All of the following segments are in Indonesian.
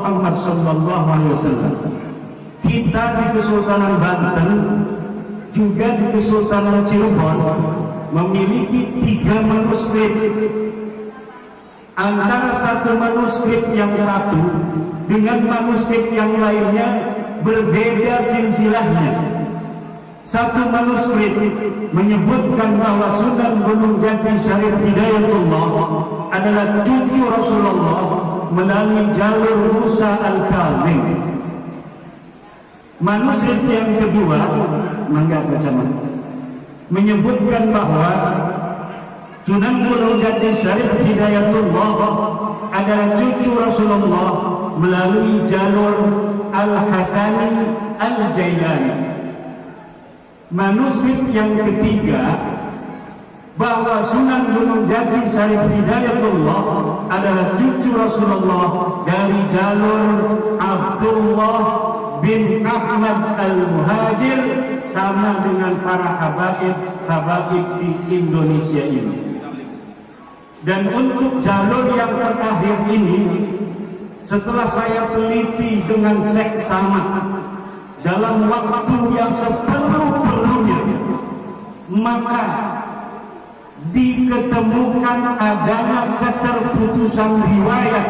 Muhammad sallallahu alaihi wasallam. Kita di Kesultanan Banten juga di Kesultanan Cirebon memiliki 3 manuskrip. Antara satu manuskrip yang satu dengan manuskrip yang lainnya berbeda silsilahnya. Satu manuskrip menyebutkan bahwa Sunan Gunung Jati Syarif Hidayatullah adalah cucu Rasulullah melalui jalur Musa Al-Kazim. Manuskrip yang kedua, mangga baca, menyebutkan bahwa Sunan Gunung Jati Syarif Hidayatullah adalah cucu Rasulullah melalui jalur Al-Hasani Al-Jailani. Manuskrip yang ketiga bahwa Sunan Gunung Jati Syarif Hidayatullah adalah cucu Rasulullah dari jalur Abdullah bin Ahmad Al-Muhajir, sama dengan para habaib di Indonesia ini. Dan untuk jalur yang terakhir ini, setelah saya teliti dengan seksama dalam waktu yang seperlu-perlunya, maka diketemukan adanya keterputusan riwayat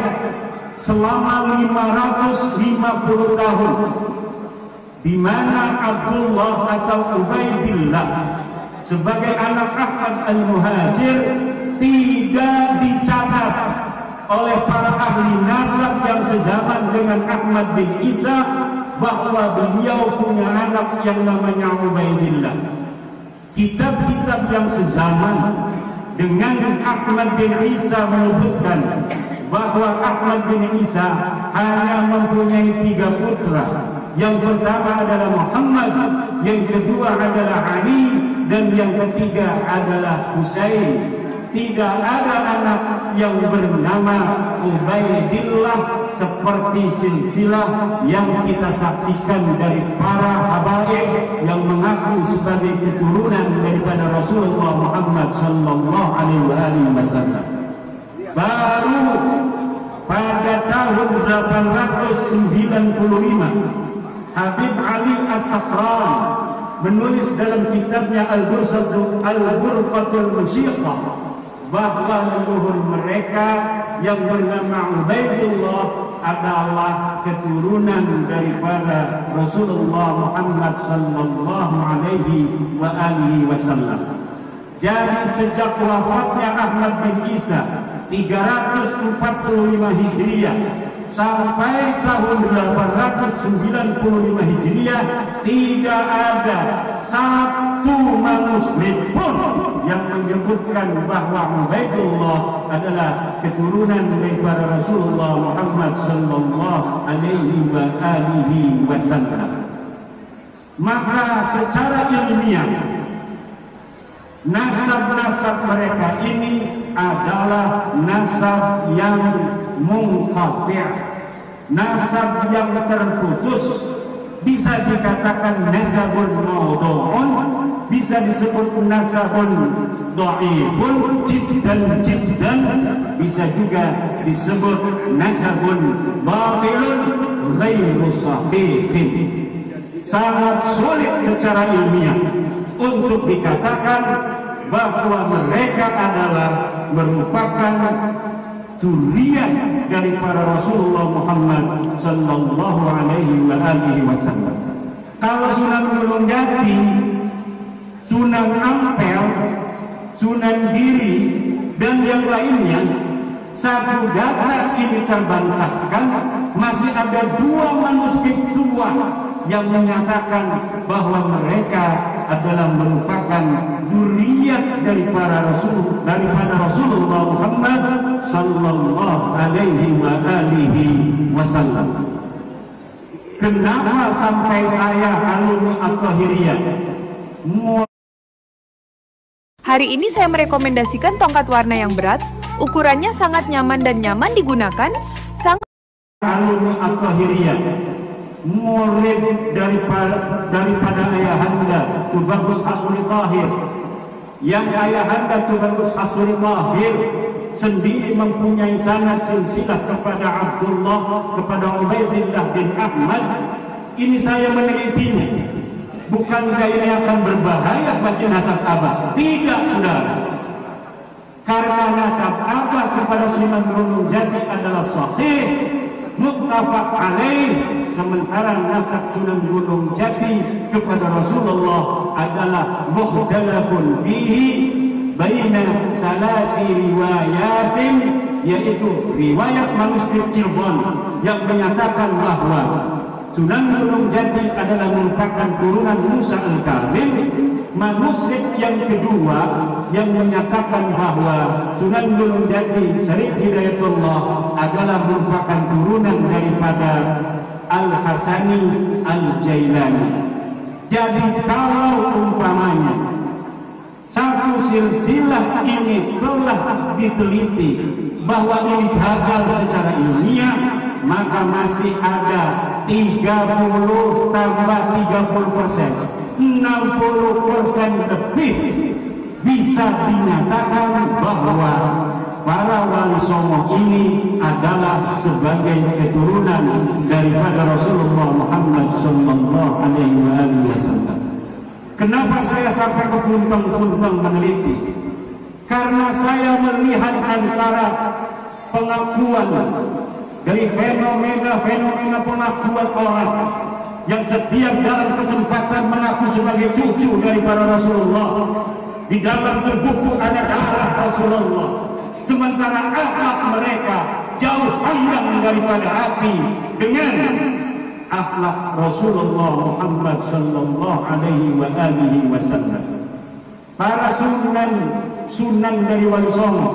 selama 550 tahun, di mana Abdullah atau Ubaidillah sebagai anak Ahmad Al-Muhajir tidak dicatat oleh para ahli nasab yang sezaman dengan Ahmad bin Isa bahwa beliau punya anak yang namanya Ubaidillah. Kitab-kitab yang sezaman dengan Ahmad bin Isa menyebutkan bahwa Ahmad bin Isa hanya mempunyai 3 putra. Yang pertama adalah Muhammad, yang kedua adalah Ali, dan yang ketiga adalah Husain. Tidak ada anak yang bernama Ubaidillah seperti silsilah yang kita saksikan dari para habaib yang mengaku sebagai keturunan daripada Rasulullah Muhammad sallallahu alaihi wasallam. Baru pada tahun 895 Habib Ali As-Sakran menulis dalam kitabnya Al-Burqatul Musiqah bahwa leluhur mereka yang bernama Ubaidillah adalah keturunan daripada Rasulullah Muhammad sallallahu alaihi wasallam. Jadi sejak wafatnya Ahmad bin Isa 345 Hijriah sampai tahun 895 Hijriah tidak ada satu manuskrip pun yang menyebutkan bahwa Ubaidillah adalah keturunan daripada Rasulullah Muhammad sallallahu alaihi wasallam. Maka secara ilmiah nasab-nasab mereka ini adalah nasab yang munqati', nasab yang terputus. Bisa dikatakan nasabun maudhu'un, bisa disebut nasabun dha'ifun jiddan, bisa juga disebut nasabun batilun ghairu sahihin. Sangat sulit secara ilmiah untuk dikatakan bahwa mereka adalah merupakan zuriyah dari para Rasulullah Muhammad sallallahu alaihi wasallam. Kalau Sunan Gunung Jati, Sunan Ampel, Sunan Giri, dan yang lainnya, satu data ini terbantahkan. Masih ada 2 manuskrip tua yang menyatakan bahwa mereka adalah merupakan zuriyat daripada Rasulullah Muhammad sallallahu alaihi wasallam. Kenapa sampai saya alumni At-Tahiriyah? Hari ini saya merekomendasikan tongkat warna yang berat, ukurannya sangat nyaman dan nyaman digunakan. Alumni At-Tahiriyah, murid daripada ayahanda Tubagus Asuri Tahir, yang ayahanda Tubagus Asuri Tahir sendiri mempunyai sanad silsilah kepada Abdullah, kepada Ubaidillah bin Ahmad. Ini saya menelitinya. Bukankah ini akan berbahaya bagi nasab abah? Tidak, saudara. Karena nasab abah kepada Sunan Gunung Jati adalah sahih, muttafaq alaih, sementara nasab Sunan Gunung Jati kepada Rasulullah adalah mukhtalafun fihi baina salasi riwayatin, yaitu riwayat manuskrip Cirebon yang menyatakan bahwa Sunan Gunung Jati adalah merupakan turunan Musa Al-Karim. Manuskrip yang kedua yang menyatakan bahwa Sunan Gunung Jati Syarif Hidayatullah adalah merupakan turunan daripada Al-Hasani Al-Jailani. Jadi kalau umpamanya satu silsilah ini telah diteliti bahwa ini gagal secara ilmiah, maka masih ada 30 tambah 30%, 60% lebih bisa dinyatakan bahwa para wali songo ini adalah sebagai keturunan daripada Rasulullah Muhammad sallallahu alaihi wasallam. Kenapa saya sampai ke puntang-puntang meneliti? Karena saya melihat antara pengakuan dari fenomena pengakuan orang yang setiap dalam kesempatan mengaku sebagai cucu dari para Rasulullah. Di dalam tubuhku ada darah Rasulullah, sementara akhlak mereka jauh panggang daripada api dengan akhlak Rasulullah Muhammad sallallahu alaihi wasallam. Para sunan dari Wali Songo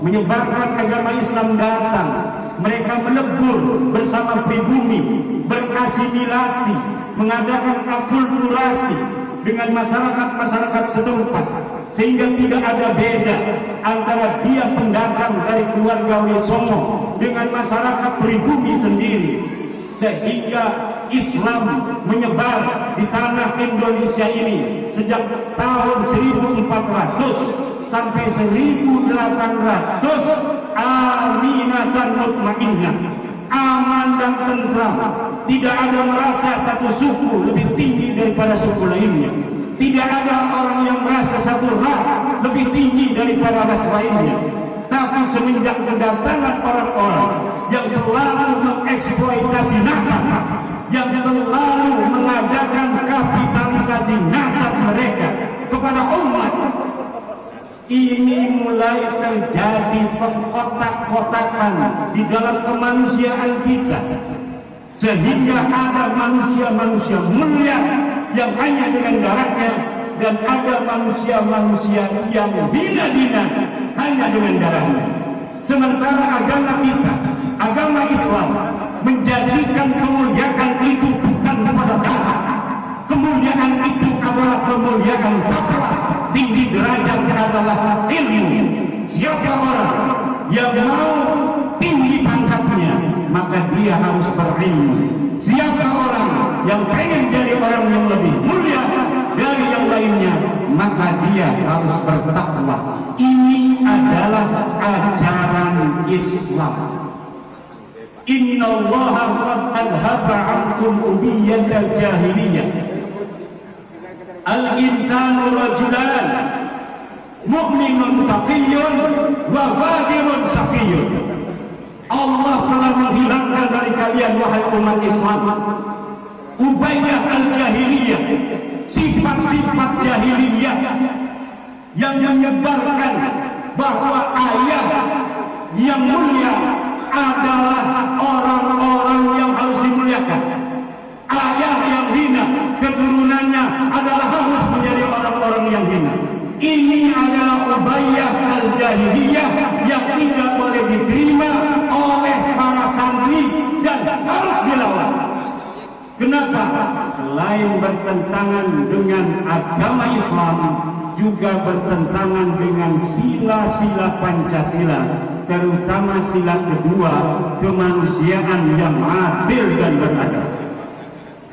menyebarkan agama Islam datang. Mereka melebur bersama pribumi, berasimilasi, mengadakan akulturasi dengan masyarakat-masyarakat setempat, sehingga tidak ada beda antara dia pendatang dari keluarga Wali Songo dengan masyarakat pribumi sendiri, sehingga Islam menyebar di tanah Indonesia ini sejak tahun 1400 sampai 1800, aminah dan mutmainnah, aman dan tentram. Tidak ada merasa satu suku lebih tinggi daripada suku lainnya. Tidak ada orang yang merasa satu ras lebih tinggi daripada ras lainnya. Tapi semenjak kedatangan orang-orang yang selalu mengeksploitasi nasab, yang selalu mengadakan kapitalisasi nasab mereka kepada umat, ini mulai terjadi pengkotak-kotakan di dalam kemanusiaan kita, sehingga ada manusia-manusia mulia yang hanya dengan darahnya, dan ada manusia-manusia yang hina-hina hanya dengan darahnya. Sementara agama kita, agama Islam, menjadikan kemuliaan itu bukan kepada darah. Kemuliaan itu adalah kemuliaan takwa. Tinggi derajat adalah ilmu. Siapa orang yang mau tinggi pangkatnya, maka dia harus berilmu. Siapa orang yang pengen jadi orang yang lebih mulia dari yang lainnya, maka dia harus bertakwa. Ini adalah ajaran Islam. Innallaha qad adhaba 'ankum ubiyatal jahiliyah. Al-insanu rajulan mu'minun taqiyyun wa fajirun saqiyyun. Allah telah menghilangkan dari kalian, wahai umat Islam, ubayyah al-jahiliyah, sifat-sifat jahiliyah yang menyebarkan bahwa ayah yang mulia adalah orang-orang yang harus dimuliakan. Ayah yang hina, keturunannya adalah harus menjadi orang-orang yang hina. Ini adalah ubayyah al-jahiliyah yang tidak boleh diterima oleh para santri dan harus dilawan. Kenapa? Selain bertentangan dengan agama Islam, juga bertentangan dengan sila-sila Pancasila, terutama sila kedua, kemanusiaan yang adil dan beradab.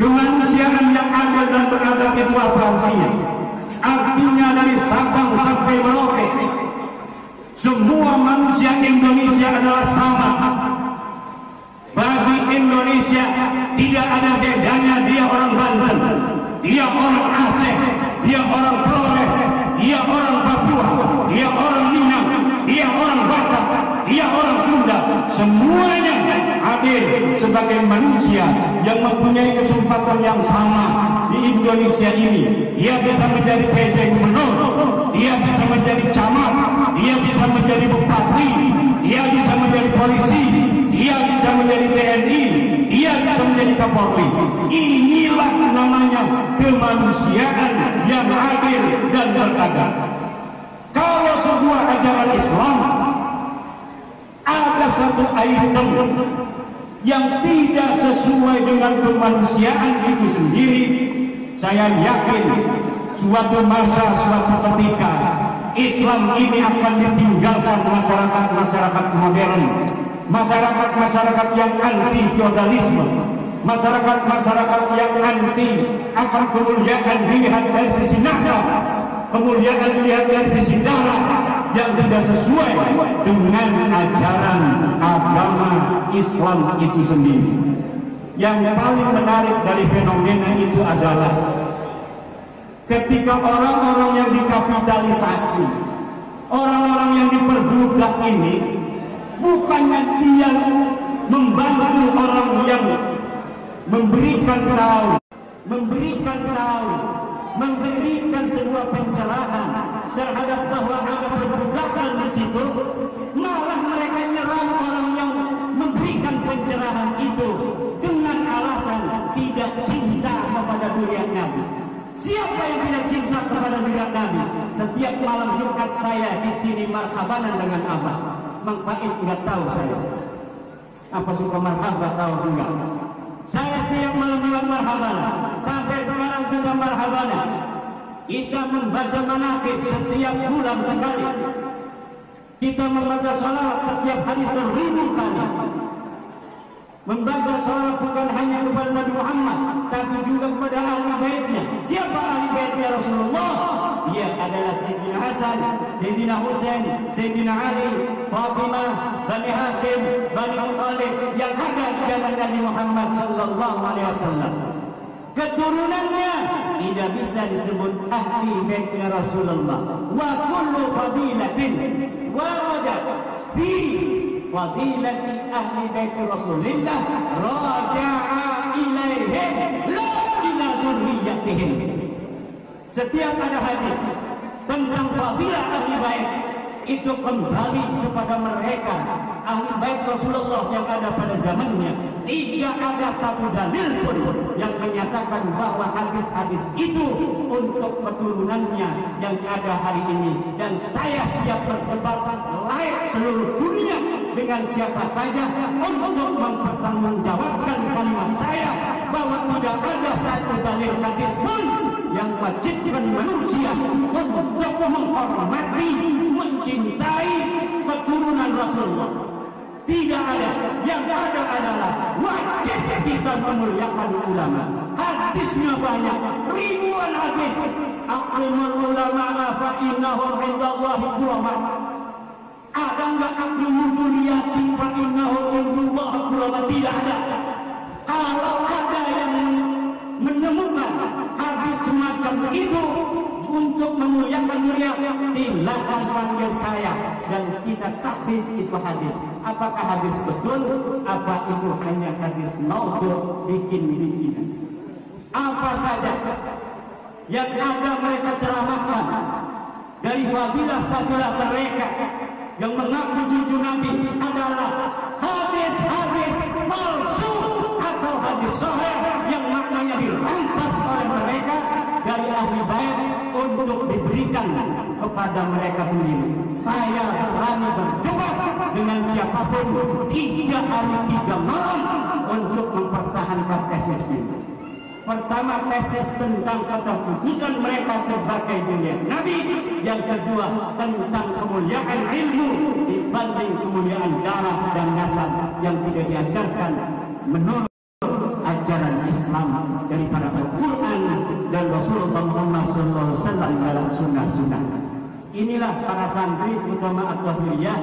Kemanusiaan yang adil dan beradab itu apa artinya? Artinya dari Sabang sampai Merauke Semua manusia Indonesia adalah sama. Bagi Indonesia tidak ada bedanya. Dia orang Banten, dia orang Aceh, dia orang Flores, dia orang Papua, dia orang Minang, dia orang Batak, dia orang Sunda. Semuanya hadir sebagai manusia yang mempunyai kesempatan yang sama di Indonesia ini. Dia bisa menjadi PJ gubernur, dia bisa menjadi camat, dia bisa menjadi bupati, dia bisa menjadi polisi, dia bisa menjadi TNI, dia bisa menjadi Kapolri. Inilah namanya kemanusiaan yang adil dan beradab. Kalau sebuah ajaran Islam ada satu item yang tidak sesuai dengan kemanusiaan itu sendiri, saya yakin suatu masa, suatu ketika Islam ini akan ditinggalkan masyarakat-masyarakat modern, masyarakat-masyarakat yang anti feodalisme, masyarakat-masyarakat yang anti akan kemuliaan dilihat dari sisi nasab, kemuliaan dilihat dari sisi darah, yang tidak sesuai dengan ajaran agama Islam itu sendiri. Yang paling menarik dari fenomena itu adalah ketika orang-orang yang dikapitalisasi, orang-orang yang diperbudak ini, bukannya dia membantu orang yang memberikan sebuah pencerahan terhadap bahwa ada perbudakan di situ, malah mereka nyerang orang yang memberikan pencerahan itu dengan alasan tidak cinta kepada zuriat Nabi. Siapa yang tidak cinta kepada zuriat Nabi? Setiap malam Jumat saya di sini marhabanan dengan Abah. Mang Pait nggak tahu saya. Apa suka marhabah tahu enggak? Saya setiap malam Jumat marhabanan. Sampai sekarang juga marhabanan. Kita membaca manaqib setiap bulan sekali. Kita membaca salawat setiap hari 1000 kali. Membaca salawat bukan hanya kepada Nabi Muhammad, tapi juga kepada ahli baitnya. Siapa ahli baitnya Rasulullah? Dia adalah Sayyidina Hasan, Sayyidina Husain, Sayyidina Ali, Fatimah, Bani Hashim, Bani Muttalib yang ada di zaman Nabi Muhammad sallallahu alaihi wasallam. Keturunannya tidak bisa disebut ahli baitnya Rasulullah. Wa kullu fadilatin waradat fi fadilati ahli bait Rasulillah raja'a ilaihim la ila dzurriyyatihim. Setiap ada hadis tentang fadilah ahli bait itu kembali kepada mereka ahli bait Rasulullah yang ada pada zamannya. Tidak ada satu dalil pun yang menyatakan bahwa hadis-hadis itu untuk keturunannya yang ada hari ini. Dan saya siap berdebat layak seluruh dunia dengan siapa saja untuk mempertanggungjawabkan kalimat saya bahwa tidak ada satu dalil hadis pun yang wajibkan manusia untuk menghormati, mencintai keturunan Rasulullah. Tidak ada. Yang ada adalah wajib kita memuliakan ulama. Hadisnya banyak, ribuan hadis. Aqlimul ulama fa innahum indallahi ulama. Ada enggak aqlimul dunyati fa innahum indallahi ulama? Tidak ada. Kalau ada yang menemukan hadis semacam itu untuk memuliakan dunia, silakan panggil saya dan kita takhid itu hadis. Apakah hadis betul? Apa itu hanya hadis maudhu, bikin-bikinan? Apa saja yang ada mereka ceramahkan dari fadilah-fadilah mereka yang mengaku cucu Nabi adalah hadis-hadis palsu atau hadis sahih yang maknanya dirampas oleh mereka dari ahli bait untuk diberikan kepada mereka sendiri. Saya berani berdebat dengan siapapun 3 hari 3 malam untuk mempertahankan tesis ini. Pertama, tesis tentang keterputusan mereka sebagai dunia Nabi. Yang kedua, tentang kemuliaan ilmu dibanding kemuliaan darah dan nasab yang tidak diajarkan menurut ajaran Islam daripada Al-Quran dan Rasulullah Muhammad SAW dalam sunnah-sunnah. Inilah para santri utama At-Tahiriyah.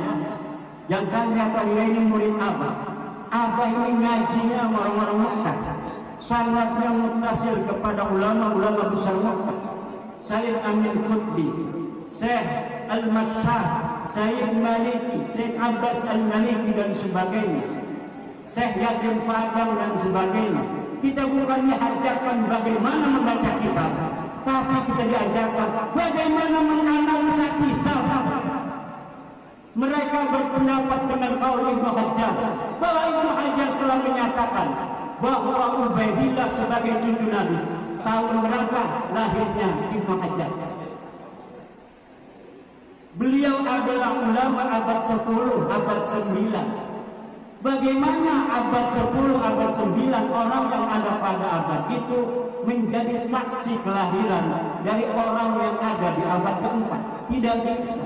Yang santri At-Tahiriyah ini murid Abah. Abah ini ngajinya orang-orang Mekah, sangatnya mutasil kepada ulama-ulama besar Mekah. Sayyid Amin Qutbi, Syekh Al-Masyah, Syekh Maliki, Syekh Abbas Al-Maliki dan sebagainya, Syekh Yasin Padang dan sebagainya. Kita bukan diajarkan bagaimana membaca kitab, tapi kita diajarkan bagaimana menganalisa kitab. Mereka berpendapat dengan kaul Ibnu Hajar, bahwa Ibnu Hajar telah menyatakan bahwa Ubaidillah sebagai cucu Nabi. Tahun berapa lahirnya Ibnu Hajar? Beliau adalah ulama abad 10, abad 9. Bagaimana abad 10, abad 9 orang yang ada pada abad itu menjadi saksi kelahiran dari orang yang ada di abad keempat? Tidak bisa.